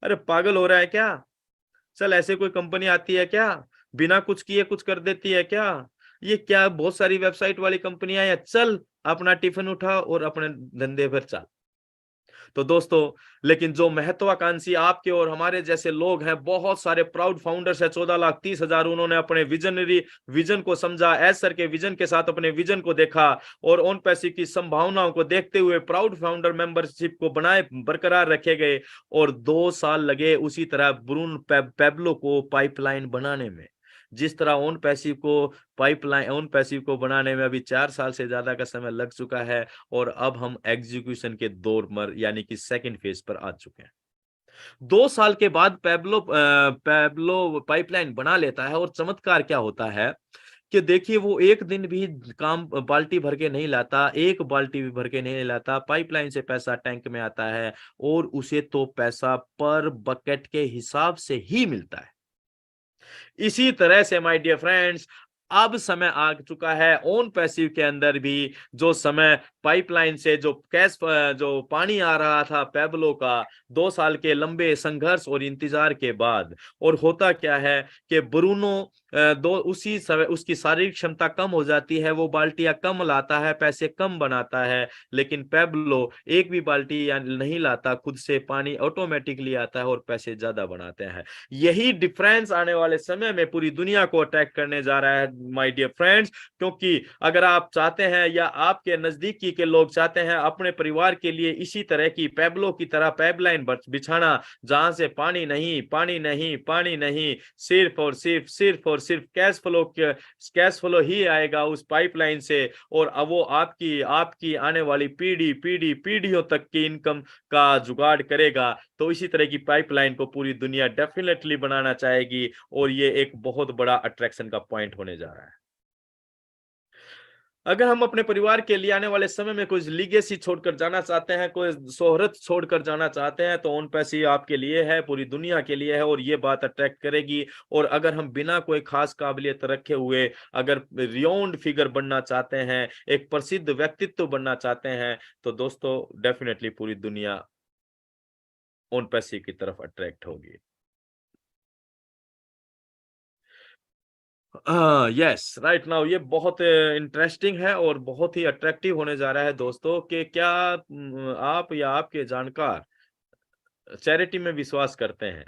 अरे पागल हो रहा है क्या? चल ऐसे कोई कंपनी आती है क्या, बिना कुछ किए कुछ कर देती है क्या? ये क्या बहुत सारी वेबसाइट वाली कंपनियां हैं, चल अपना टिफिन उठा और अपने धंधे पर चल। तो दोस्तों, लेकिन जो महत्वाकांक्षी आपके और हमारे जैसे लोग हैं, बहुत सारे प्राउड फाउंडर्स है, 14,30,000, उन्होंने अपने विजनरी विजन को समझा, एस सर के विजन के साथ अपने विजन को देखा और ओन पैसिव की संभावनाओं को देखते हुए प्राउड फाउंडर मेंबरशिप को बनाए बरकरार रखे गए और 2 साल लगे उसी तरह ब्रून पेब्लो को पाइपलाइन बनाने में। जिस तरह ओन पैसिव को पाइपलाइन ओन पैसिव को बनाने में अभी 4 साल से ज्यादा का समय लग चुका है और अब हम एग्जीक्यूशन के दौर पर यानी कि सेकंड फेज पर आ चुके हैं। 2 साल के बाद पैब्लो पाइपलाइन बना लेता है और चमत्कार क्या होता है कि देखिए वो एक दिन भी काम बाल्टी भर के नहीं लाता, एक बाल्टी भी भर के नहीं लाता, पाइपलाइन से पैसा टैंक में आता है और उसे तो पैसा पर बकेट के हिसाब से ही मिलता है। इसी तरह से माय डियर फ्रेंड्स, अब समय आ चुका है ओन पैसिव के अंदर भी, जो समय पाइपलाइन से जो पानी आ रहा था पैब्लो का 2 साल के लंबे संघर्ष और इंतजार के बाद, और होता क्या है कि ब्रूनो दो उसी समय उसकी शारीरिक क्षमता कम हो जाती है, वो बाल्टियां कम लाता है, पैसे कम बनाता है, लेकिन पैब्लो एक भी बाल्टी या नहीं लाता, खुद से पानी ऑटोमेटिकली आता है और पैसे ज्यादा बनाते हैं। यही डिफरेंस आने वाले समय में पूरी दुनिया को अटैक करने जा रहा है माय डियर फ्रेंड्स। क्योंकि अगर आप चाहते हैं या आपके नजदीकी के लोग चाहते हैं अपने परिवार के लिए इसी तरह की पैब्लो की तरह पाइपलाइन बिछाना, जहां से पानी नहीं पानी नहीं पानी नहीं, सिर्फ और सिर्फ कैश फ्लो ही आएगा उस पाइपलाइन से, और अब वो आपकी आपकी आने वाली पीढ़ियों तक की इनकम का जुगाड़ करेगा। तो इसी तरह की पाइपलाइन को पूरी दुनिया डेफिनेटली बनाना चाहेगी और ये एक बहुत बड़ा अट्रैक्शन का पॉइंट होने जा रहा है। अगर हम अपने परिवार के लिए आने वाले समय में कोई लीगेसी छोड़कर जाना चाहते हैं, कोई शोहरत छोड़कर जाना चाहते हैं, तो ओन पैसी आपके लिए है, पूरी दुनिया के लिए है और ये बात अट्रैक्ट करेगी। और अगर हम बिना कोई खास काबिलियत रखे हुए अगर रियोन्ड फिगर बनना चाहते हैं, एक प्रसिद्ध व्यक्तित्व बनना चाहते हैं, तो दोस्तों डेफिनेटली पूरी दुनिया ओन पैसी की तरफ अट्रैक्ट होगी। यस राइट नाउ ये बहुत इंटरेस्टिंग है और बहुत ही अट्रैक्टिव होने जा रहा है दोस्तों, कि क्या आप या आपके जानकार चैरिटी में विश्वास करते हैं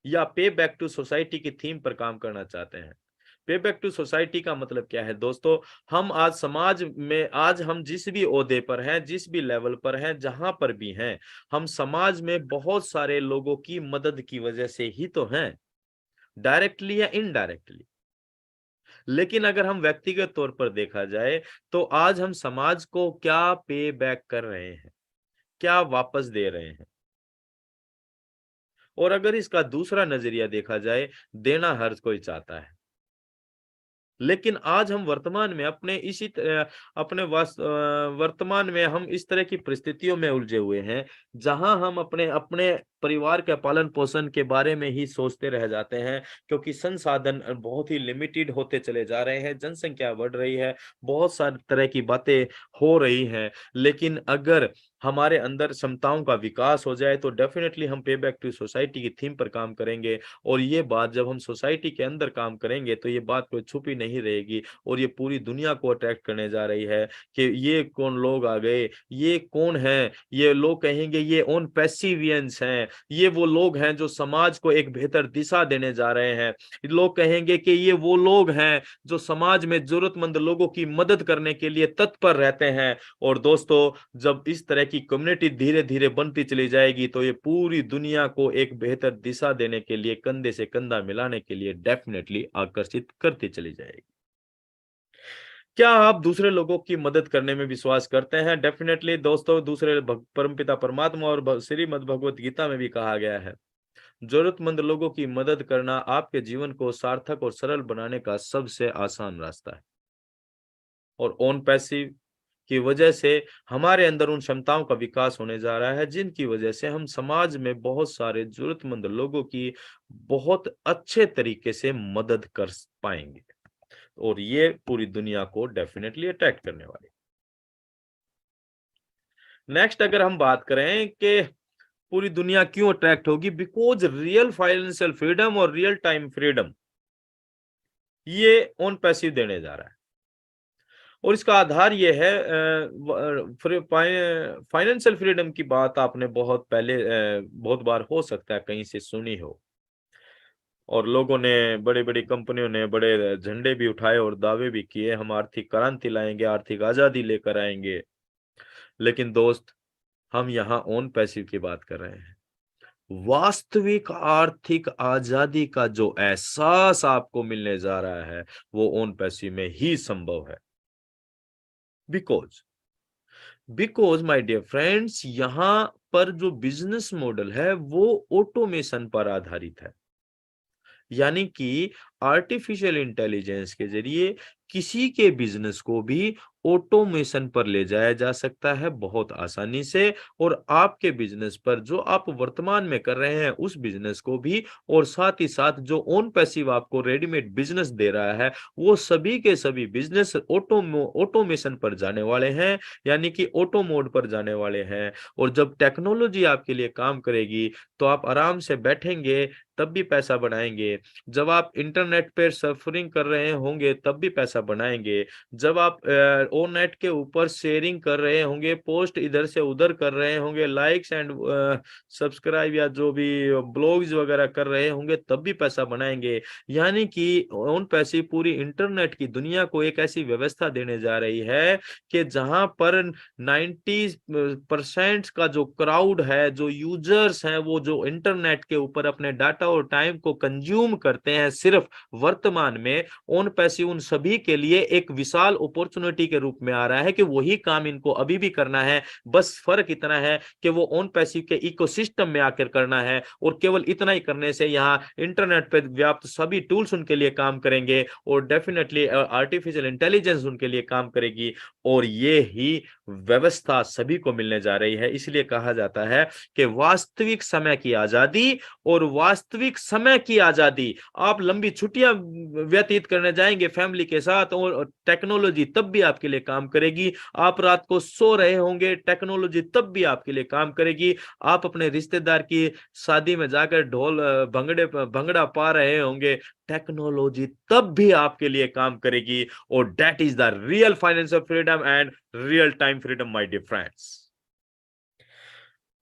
या पे बैक टू सोसाइटी की थीम पर काम करना चाहते हैं? पे बैक टू सोसाइटी का मतलब क्या है दोस्तों? हम आज समाज में, आज हम जिस भी ओहदे पर हैं, जिस भी लेवल पर हैं, जहां पर भी हैं, हम समाज में बहुत सारे लोगों की मदद की वजह से ही तो हैं, डायरेक्टली या इनडायरेक्टली। लेकिन अगर हम व्यक्तिगत तौर पर देखा जाए, तो आज हम समाज को क्या पे बैक कर रहे हैं, क्या वापस दे रहे हैं? और अगर इसका दूसरा नजरिया देखा जाए, देना हर कोई चाहता है, लेकिन आज हम वर्तमान में वर्तमान में हम इस तरह की परिस्थितियों में उलझे हुए हैं, जहां हम अपने अपने परिवार के पालन पोषण के बारे में ही सोचते रह जाते हैं, क्योंकि संसाधन बहुत ही लिमिटेड होते चले जा रहे हैं, जनसंख्या बढ़ रही है, बहुत सारी तरह की बातें हो रही हैं। लेकिन अगर हमारे अंदर क्षमताओं का विकास हो जाए, तो डेफिनेटली हम पे बैक टू सोसाइटी की थीम पर काम करेंगे। और ये बात जब हम सोसाइटी के अंदर काम करेंगे, तो ये बात कोई छुपी नहीं रहेगी और ये पूरी दुनिया को अट्रैक्ट करने जा रही है कि ये कौन लोग आ गए, ये कौन है। ये लोग कहेंगे ये ओन पैसिवियंस हैं, ये वो लोग हैं जो समाज को एक बेहतर दिशा देने जा रहे हैं। लोग कहेंगे कि ये वो लोग हैं जो समाज में जरूरतमंद लोगों की मदद करने के लिए तत्पर रहते हैं। और दोस्तों, जब इस तरह की कम्युनिटी धीरे धीरे बनती चली जाएगी, तो ये पूरी दुनिया को एक बेहतर दिशा देने के लिए, कंधे से कंधा मिलाने के लिए डेफिनेटली आकर्षित करती चली जाएगी। क्या आप दूसरे लोगों की मदद करने में विश्वास करते हैं? डेफिनेटली दोस्तों, दूसरे परमपिता परमात्मा और श्रीमद् भगवत गीता में भी कहा गया है, जरूरतमंद लोगों की मदद करना आपके जीवन को सार्थक और सरल बनाने का सबसे आसान रास्ता है। और ओन पैसिव की वजह से हमारे अंदर उन क्षमताओं का विकास होने जा रहा है, जिनकी वजह से हम समाज में बहुत सारे जरूरतमंद लोगों की बहुत अच्छे तरीके से मदद कर पाएंगे और ये पूरी दुनिया को डेफिनेटली अट्रैक्ट करने वाली। नेक्स्ट अगर हम बात करें कि पूरी दुनिया क्यों अट्रैक्ट होगी? बिकॉज रियल फाइनेंशियल फ्रीडम और रियल टाइम फ्रीडम ये ऑन पैसिव देने जा रहा है। और इसका आधार ये है, फाइनेंशियल फ्रीडम की बात आपने बहुत पहले बहुत बार हो सकता है कहीं से सुनी हो, और लोगों ने, बड़ी बड़ी कंपनियों ने बड़े झंडे भी उठाए और दावे भी किए, हम आर्थिक क्रांति लाएंगे, आर्थिक आजादी लेकर आएंगे। लेकिन दोस्त, हम यहाँ ऑन पैसिव की बात कर रहे हैं। वास्तविक आर्थिक आजादी का जो एहसास आपको मिलने जा रहा है वो ऑन पैसिव में ही संभव है। बिकॉज माय डियर फ्रेंड्स, यहां पर जो बिजनेस मॉडल है वो ऑटोमेशन पर आधारित है। यानी कि आर्टिफिशियल इंटेलिजेंस के जरिए किसी के बिजनेस को भी ऑटोमेशन पर ले जाया जा सकता है बहुत आसानी से, और आपके बिजनेस पर जो आप वर्तमान में कर रहे हैं उस बिजनेस को भी, और साथ ही साथ जो ऑन पैसिव आपको रेडीमेड बिजनेस दे रहा है वो सभी के सभी बिजनेस ऑटोमेशन पर जाने वाले हैं, यानी कि ऑटो मोड पर जाने वाले हैं। और जब टेक्नोलॉजी आपके लिए काम करेगी तो आप आराम से बैठेंगे तब भी पैसा बनाएंगे, जब आप इंटरनेट पर सर्फिंग कर रहे होंगे तब भी पैसा बनाएंगे, जब आप ओ नेट के ऊपर शेयरिंग कर रहे होंगे, पोस्ट इधर से उधर कर रहे होंगे, लाइक्स एंड सब्सक्राइब या जो भी ब्लॉग्स वगैरह कर रहे होंगे तब भी पैसा बनाएंगे। यानी कि ऑन पैसे पूरी इंटरनेट की दुनिया को एक ऐसी व्यवस्था देने जा रही है कि जहां पर 90% का जो क्राउड है, जो यूजर्स हैं, वो जो इंटरनेट के ऊपर अपने डाटा और टाइम को कंज्यूम करते हैं सिर्फ वर्तमान में, ऑन पैसिव उन सभी के लिए एक विशाल अपॉर्चुनिटी के रूप में आ रहा है कि वही काम इनको अभी भी करना है। बस फर्क इतना है कि वो ऑन पैसिव के इकोसिस्टम में आकर करना है, और केवल इतना ही करने से यहाँ इंटरनेट पर व्याप्त सभी टूल्स उनके लिए काम करेंगे, और डेफिनेटली आर्टिफिशियल इंटेलिजेंस उनके लिए काम करेगी, और ये ही व्यवस्था सभी को मिलने जा रही है। इसलिए कहा जाता है कि वास्तविक समय की आजादी, और वास्तविक समय की आजादी, आप लंबी छुट्टियां व्यतीत करने जाएंगे फैमिली के साथ और टेक्नोलॉजी तब भी आपके लिए काम करेगी, आप रात को सो रहे होंगे टेक्नोलॉजी तब भी आपके लिए काम करेगी, आप अपने रिश्तेदार की शादी में जाकर ढोल भंगड़ा पा रहे होंगे टेक्नोलॉजी तब भी आपके लिए काम करेगी। और that is the real financial freedom and real time freedom my dear friends.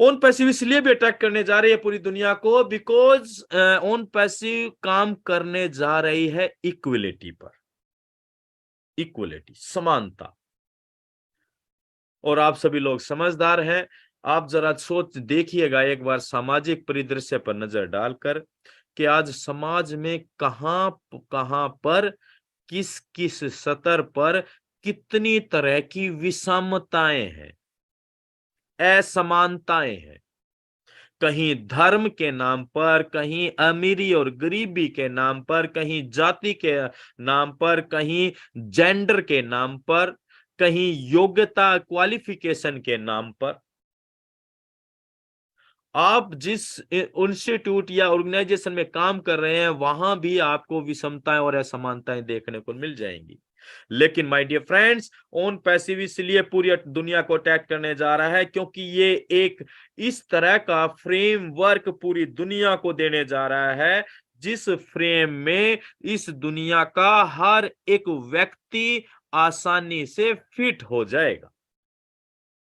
On passive इसलिए भी अट्रैक्ट करने जा रही है पूरी दुनिया को बिकॉज ऑन पैसिव काम करने जा रही है इक्वलिटी पर, इक्वलिटी, समानता। और आप सभी लोग समझदार हैं, आप जरा सोच देखिएगा एक बार सामाजिक परिदृश्य पर नजर डालकर कि आज समाज में कहां कहां पर, किस किस स्तर पर कितनी तरह की विषमताएं हैं, असमानताएं हैं। कहीं धर्म के नाम पर, कहीं अमीरी और गरीबी के नाम पर, कहीं जाति के नाम पर, कहीं जेंडर के नाम पर, कहीं योग्यता क्वालिफिकेशन के नाम पर। आप जिस इंस्टीट्यूट या ऑर्गेनाइजेशन में काम कर रहे हैं वहां भी आपको विषमताएं और असमानताएं देखने को मिल जाएंगी। लेकिन my dear friends, on passive इसलिए पूरी दुनिया को अटैक करने जा रहा है क्योंकि ये एक इस तरह का फ्रेमवर्क पूरी दुनिया को देने जा रहा है जिस फ्रेम में इस दुनिया का हर एक व्यक्ति आसानी से फिट हो जाएगा।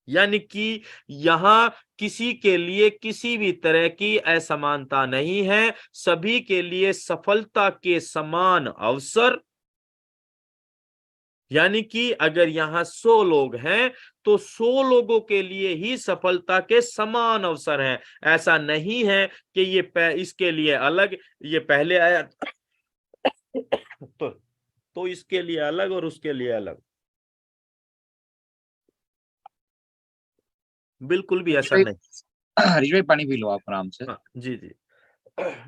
यानी कि यहां किसी के लिए किसी भी तरह की असमानता नहीं है, सभी के लिए सफलता के समान अवसर। यानी कि अगर यहां 100 लोग हैं तो 100 लोगों के लिए ही सफलता के समान अवसर हैं। ऐसा नहीं है कि इसके लिए अलग, ये पहले आया तो इसके लिए अलग और उसके लिए अलग, बिल्कुल भी हरीश ऐसा भाई, नहीं। हरीश भाई पानी पी लो आप आराम से। हाँ जी जी,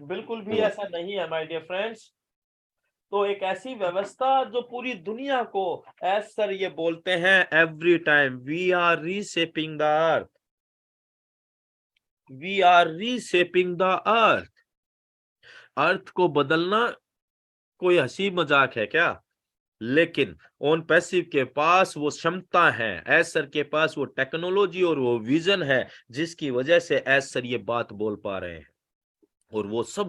बिल्कुल भी तो ऐसा नहीं है माय डियर फ्रेंड्स। तो एक ऐसी व्यवस्था जो पूरी दुनिया को, एज सर ये बोलते हैं every time, we are reshaping the earth, we are reshaping the earth. Earth को बदलना कोई हंसी मजाक है क्या? लेकिन ऑन पैसिव के पास वो क्षमता है, एस सर के पास वो टेक्नोलॉजी और वो विजन है जिसकी वजह से एस सर ये बात बोल पा रहे हैं, और वो सब